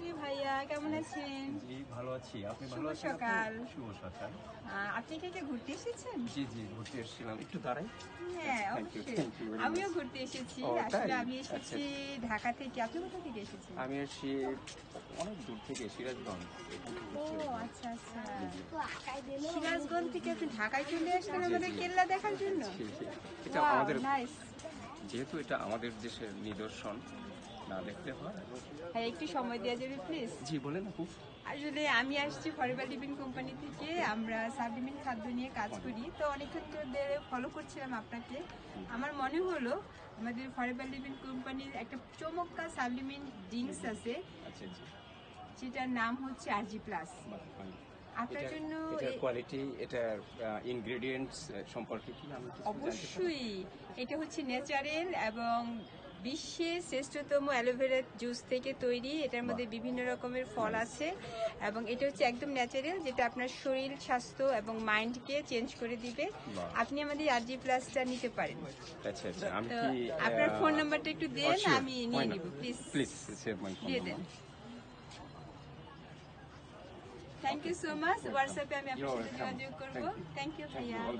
জি ভাইয়া, কেমন আছেন? জি ভালো আছি। আপনি ভালো শুভ আছেন? সকাল। শুভ সকাল। আপনি কি ঘুরতে এসেছেন? জি, জি ঘুরতে এসেছিলাম। একটু দাঁড়াই। হ্যাঁ, থ্যাংক ইউ, অবশ্যই। থ্যাংক ইউ ভেরি আমিও মাচ। ঘুরতে এসেছি। ও তাই? আসলে আমি আচ্ছা, এসেছি ঢাকা থেকে। আপনি কোথা থেকে এসেছেন? আমি এসেছি অনেক দূর থেকে সিরাজগঞ্জ। এখান থেকে ও সিরাজগঞ্জ। আচ্ছা, আচ্ছা। জি, জি। সিরাজগঞ্জ থেকে আপনি ঢাকায় চলে আসলেন জি, আমাদের জি। কেল্লা দেখার জন্য? জি, জি। এটা ওয়াও, আমাদের নাইস। যেহেতু এটা আমাদের দেশের নিদর্শন, না দেখলে হয়? ভাই একটু সময় দেওয়া যাবে প্লিজ? জি বলেন আপু। আসলে আমি আসছি ফরএভার লিভিং কোম্পানি থেকে। আমরা সাপ্লিমেন্ট খাদ্য নিয়ে কাজ করি। তো অনেকক্ষণ ধরে ফলো করছিলাম আপনাকে। আমার মনে হলো আমাদের ফরএভার লিভিং কোম্পানির একটা চমৎকার সাপ্লিমেন্ট ড্রিঙ্কস আছে, আচ্ছা, জি। যেটার নাম হচ্ছে আরজি প্লাস। বাহ, ফাইন। আপনার জন্য এটার কোয়ালিটি, এটার ইনগ্রেডিয়েন্টস সম্পর্কে কি আমি কিছু জানতে পারি? অবশ্যই এটা হচ্ছে ন্যাচারাল এবং বিশ্বের শ্রেষ্ঠতম অ্যালোভেরা জুস থেকে তৈরি। এটার মধ্যে বিভিন্ন রকমের ফল আছে এবং এটা হচ্ছে একদম ন্যাচারাল, যেটা আপনার শরীর স্বাস্থ্য এবং মাইন্ডকে চেঞ্জ করে দিবে। বাহ। আপনি আমাদের আরজি প্লাসটা নিতে পারেন। আচ্ছা, আচ্ছা। আমি তো কি আপনার ফোন নাম্বারটা একটু দেন, sure, আমি why নিয়ে not? নিব please. Please save my phone দিয়ে number. দেন। Thank you so much. হোয়াটসঅ্যাপে আমি আপনার You're সাথে welcome. যোগাযোগ করবো। Thank you. Thank you Thank you. ভাইয়া। All the